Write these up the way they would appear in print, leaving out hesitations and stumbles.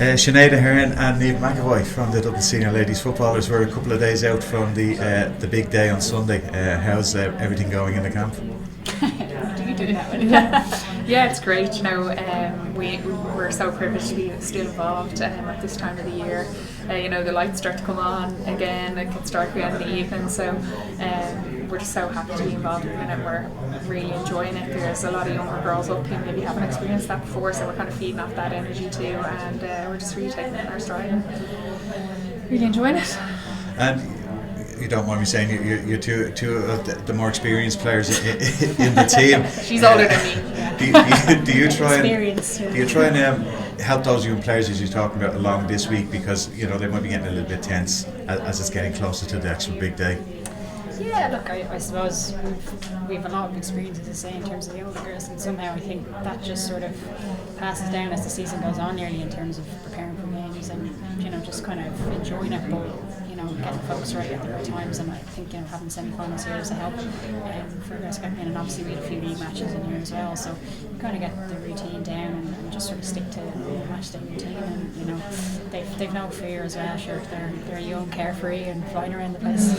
Sinead Aherne and Niamh McEvoy from the Dublin Senior Ladies Footballers. We're a couple of days out from the big day on Sunday. How's everything going in the camp? Do you do that one? Yeah, it's great. We're so privileged to be still involved at this time of the year. The lights start to come on again. It gets dark again in the evening, so we're just so happy to be involved in it, and we're really enjoying it. There's a lot of younger girls up who maybe haven't experienced that before, so we're kind of feeding off that energy too, and we're just really taking it in our stride and really enjoying it. And you don't mind me saying you're two of the more experienced players in the team. She's older than me. Do you try and help those young players as you're talking about along this week, because they might be getting a little bit tense as it's getting closer to the actual big day? Yeah, look, I suppose we've a lot of experience, as I say, in terms of the older girls, and somehow I think that just sort of passes down as the season goes on nearly, in terms of preparing for games and just kind of enjoying it, but getting focused right at the right times. And I think having semi-finals here does help for girls getting in, and obviously we had a few league matches in here as well, so you kind of get the routine down and just sort of stick to the match day routine, and they've no fear as well. Sure, they're young, carefree, and flying around the place.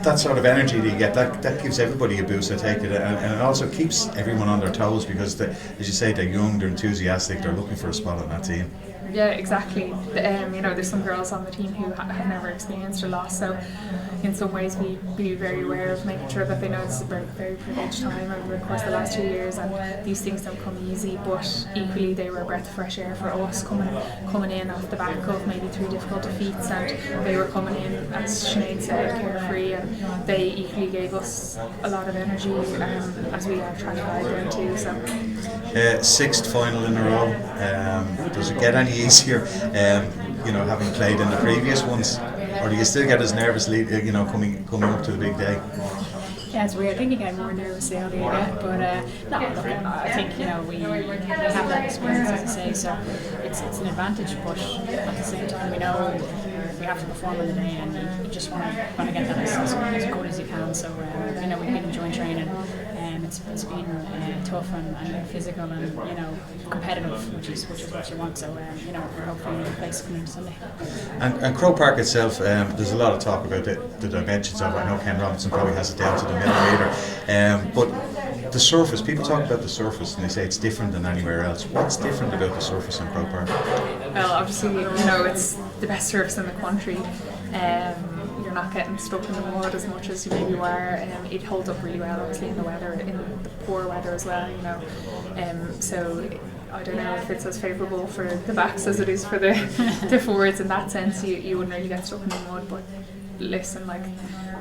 That sort of energy that you get, that gives everybody a boost, I take it, and it also keeps everyone on their toes, because as you say, they're young, they're enthusiastic, they're looking for a spot on that team. Yeah, exactly. There's some girls on the team who have never experienced a loss, so in some ways we be very aware of making sure that they know it's a very, very privileged time over the course of the last 2 years, and these things don't come easy, but equally they were a breath of fresh air for us coming in off the back of maybe 3 difficult defeats, and they were coming in, as Sinead said, carefree, and they equally gave us a lot of energy as we are trying to guide them too. So 6th final in a row. Does it get any easier, having played in the previous ones, or do you still get as nervous, coming up to the big day? Yeah, it's weird. I think you get more nervous the older you get, but I think we have that experience, as I say, so it's an advantage. But at the same time, we know we have to perform on the day, and you just want to get that as good as you can. So we've been enjoying training. It's been tough and physical and competitive, which is what you want. So we're hopefully in a place coming into Sunday. And Croke Park itself, there's a lot of talk about the dimensions of it. I know Ken Robinson probably has it down to the millimetre, but the surface, people talk about the surface and they say it's different than anywhere else. What's different about the surface in Croke Park? Well, obviously, it's the best surface in the country. You're not getting stuck in the mud as much as you maybe were. It holds up really well, obviously, in the poor weather as well. So I don't know if it's as favourable for the backs as it is for the forwards. In that sense, you wouldn't really get stuck in the mud. But listen,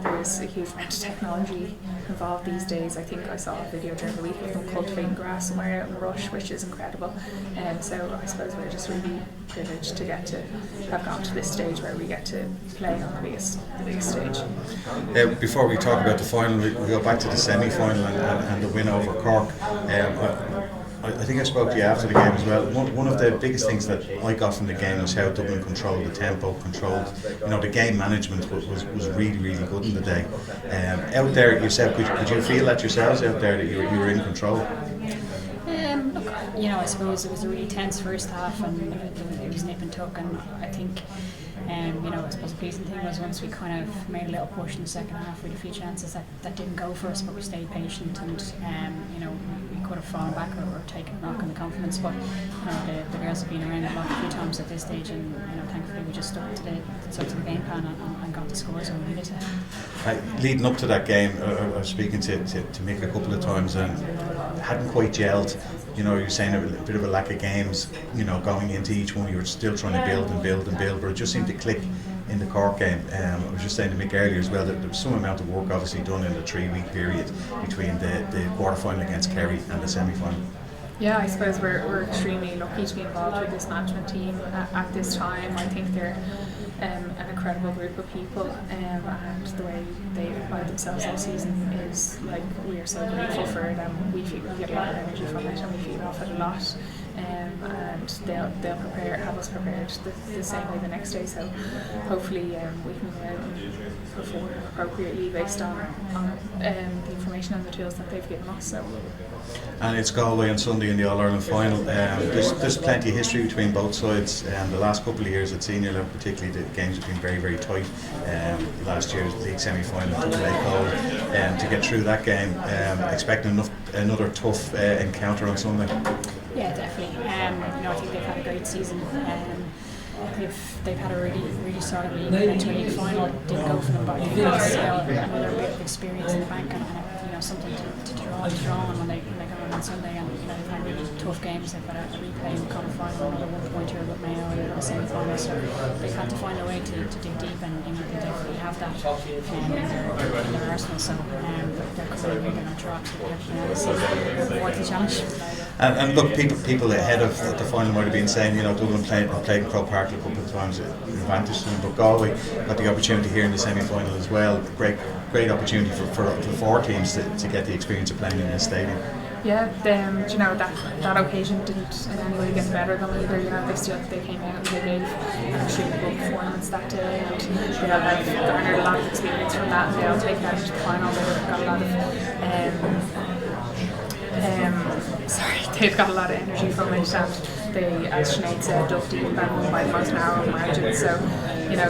there's a huge amount of technology involved these days. I think I saw a video during the week of them cultivating grass somewhere out in Rush, which is incredible. So I suppose we're just really privileged to get to have gone to this stage where we get to play on the biggest stage. Before we talk about the final, we go back to the semi-final and the win over Cork. I think I spoke to you after the game as well. One of the biggest things that I got from the game was how Dublin controlled the tempo, controlled the game management was really, really good in the day. Out there yourself, could you feel that yourselves out there, that you were in control? Look, I suppose it was a really tense first half, and it was nip and tuck, and I think I suppose the pleasing thing was once we kind of made a little push in the second half, we had a few chances that didn't go for us, but we stayed patient, and we could have fallen back or taken a knock on the confidence. But the girls have been around the block a few times at this stage, and thankfully we just stuck to the game plan and got the scores when we needed to. Leading up to that game, I was speaking to Mick a couple of times, and hadn't quite gelled. You're saying a bit of a lack of games, going into each one. You were still trying to build, but it just seemed to click in the Cork game. I was just saying to Mick earlier as well that there was some amount of work obviously done in the 3-week period between the quarter-final against Kerry and the semi-final. Yeah, I suppose we're extremely lucky to be involved with this management team at this time. I think they're an incredible group of people, and the way they applied themselves all season is we are so grateful for them. We get a lot of energy from it, and we feed off it a lot. and they'll have us prepared the same way the next day. So hopefully we can go out and perform appropriately based on the information and the tools that they've given us. So. And it's Galway on Sunday in the All-Ireland final. There's plenty of history between both sides. The last couple of years at senior level, particularly, the games have been very, very tight. Last year's league semi-final took a late goal to get through that game. Expecting another tough encounter on Sunday. Yeah, definitely. I think they've had a great season. They've had a really solid league. Went to a league final, didn't go for them, but I think that's another bit of experience in the bank and something to draw on when they go on Sunday. And they've had really tough games. They've got a replay in the quarter final, another 1-pointer with Mayo in the semi-final. So they've had to find a way to dig deep, and they definitely have that in their arsenal. So they're coming really on track. So looking forward to the challenge. And look, people ahead of the final might have been saying, Dublin played in Croke Park a couple of times, advantage to them, but Galway got the opportunity here in the semi-final as well. Great opportunity for the four teams to get the experience of playing in this stadium. Yeah, that occasion didn't in any way get better than either. They came out and they gave an extremely good performance that day, and they have garnered a lot of experience from that, and they'll take that into the final. They've got a lot of they've got a lot of energy from it, and they, as Sinead said, dug deep and won by the most narrow margin. So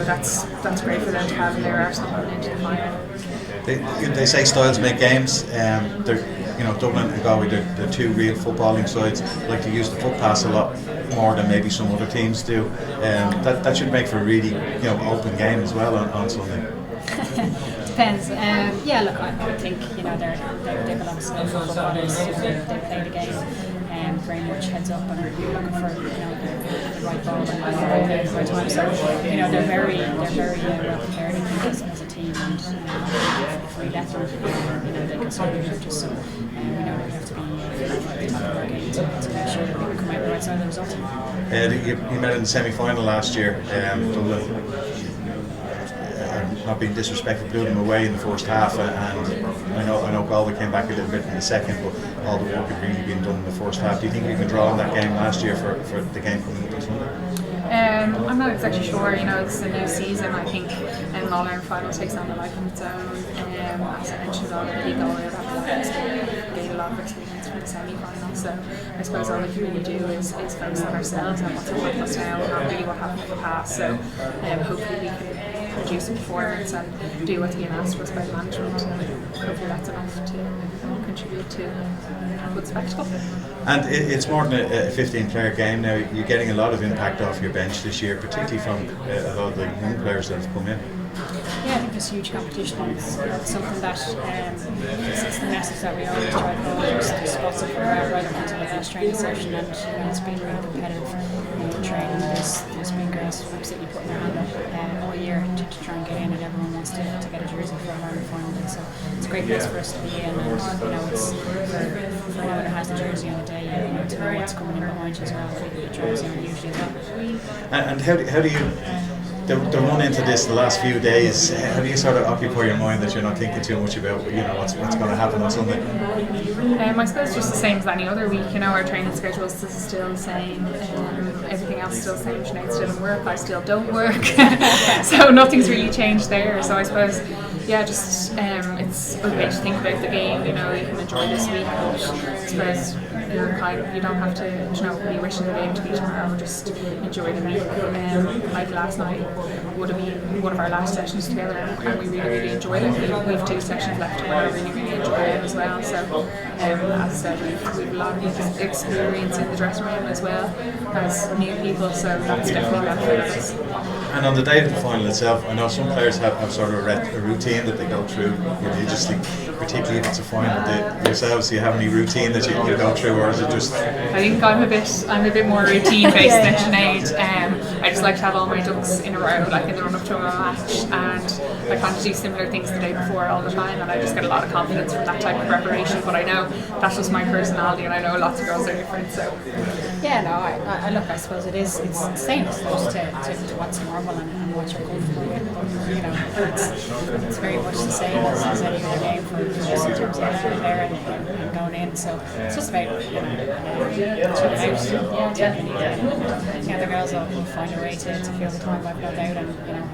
that's great for them to have in their arsenal going into the final. They say styles make games. Dublin and Galway, they're two real footballing sides. Like to use the foot pass a lot more than maybe some other teams do. That should make for a really open game as well on Sunday. Depends. Look, I think they've a lot of skillful footballers. They play the game very much heads up and looking for the right ball and the right time. So they're very well prepared, I think, as a team, and if we let them, they can certainly hurt us. So we know we have to be top of our game to make sure that we come out the right side of the result. You met in the semi-final last year. Dublin, not being disrespectful, blew them away in the first half, and I know Galway came back a little bit in the second, but all the work had really been done in the first half. Do you think you can draw on that game last year for the game coming up this Sunday? I'm not exactly sure. It's a new season. I think an All-Ireland final takes on a life of its own. As I mentioned already, Galway have gained a lot of experience from the semi-final. So I suppose all we can really do is focus on ourselves and what's happening us now, and not really what happened in the past. So hopefully we can produce a performance and do what's being asked of us by the management, and hopefully that's enough to contribute to a good spectacle. And it's more than a 15-player game now. You're getting a lot of impact off your bench this year, particularly from a lot of the young players that have come in. Yeah, I think there's huge competition. It's something that it's the message that we always try to follow. There's spots of right up until the last training session, and it's been really competitive training. There's been girls absolutely putting their hand up all year to try and get in, and everyone wants to get a jersey for our final day. So it's a great place for us to be in, and it's for anyone who has the jersey on the day, to know what's coming in behind you as well. The jersey on usually as well. And how do you? The run into this the last few days, how do you sort of occupy your mind that you're not thinking too much about what's going to happen on Sunday? I suppose just the same as any other week. Our training schedules is still the same. Everything else is still the same. Sinead still in work. I still don't work. So nothing's really changed there. So I suppose, just it's okay to think about the game. You can enjoy this week, but I suppose you don't have to be wishing the game to be tomorrow. Just enjoy the week. Like last night would have been one of our last sessions together, and we really enjoyed it. We have 2 sessions left, and I really enjoy it as well. So as I said, we have a lot of experience in the dressing room as well as new people, so that's definitely benefited us. And on the day of the final itself, I know some players have sort of a routine that they go through religiously, particularly if it's a final. Yourselves, do you have any routine that you go through, or is it just? I think I'm a bit more routine based than Sinead. I just like to have all my ducks in a row, like in the run up to a match, and I kind of do similar things the day before all the time, and I just get a lot of confidence from that type of preparation. But I know that's just my personality, and I know lots of girls are different. So I look, I suppose it's the same as opposed to what's normal, and what you're comfortable with. But, you know, it's very much the same as any other game for just in terms of getting there and going in. So it's just about, you know, chilling out, taking it easy. The other girls will find a way to feel the time I've got out, and you know,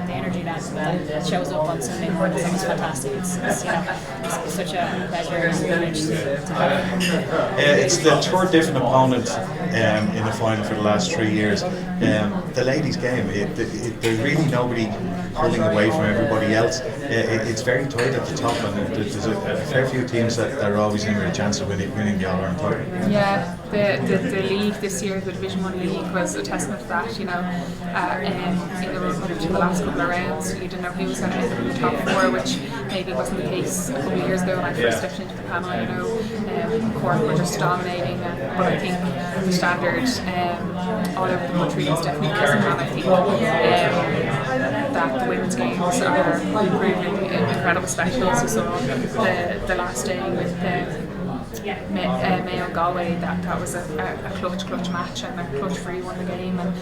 the energy that shows up on Sunday morning is always fantastic. It's you know, it's such a pleasure and privilege to have. It's the third different opponent in the final for the last 3 years. The ladies' game, there's really nobody pulling away from everybody else. It's very tight at the top, and there's a fair few teams that are always in with a chance of winning the All-Ireland title. Yeah, the league this year, the Division 1 league, was a testament to that. You know, in the run up to the last couple of rounds, you didn't know who was going to end up in the top four, which maybe wasn't the case a couple of years ago when I first stepped into the panel. You know, Cork were just dominating, but I think the standard all over the country is definitely risen, and I think that the women's games are proving incredible spectacles. We saw the last day with Mayo and Galway, that was a clutch match, and a clutch free won the game, and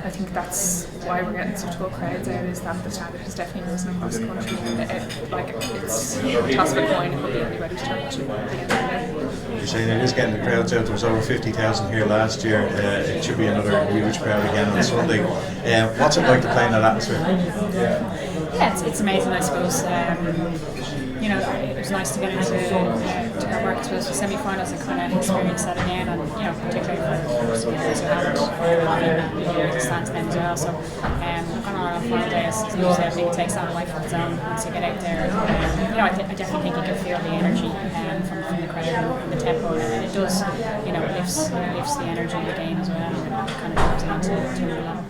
I think that's why we're getting such good crowds out, is that the standard has definitely risen across the country, and it's a toss of a coin, it could be anybody's turn to the end of the day. You're saying it is getting the crowds out. There was over 50,000 here last year. It should be another huge crowd again on Sunday. What's it like to play in that atmosphere? Yeah, it's amazing, I suppose. You know, it was nice to get into Croke Park, I suppose, the semi-finals and kind of experience that again, and you know, particularly for speakers who haven't the stands then as well. So, on our final day, as usually, I think it takes on a life of its own once you get out there. You know, I definitely think you can feel the energy from the crowd and the tempo, and it does, you know, lifts the energy of the game as well, and it kind of comes into a new level.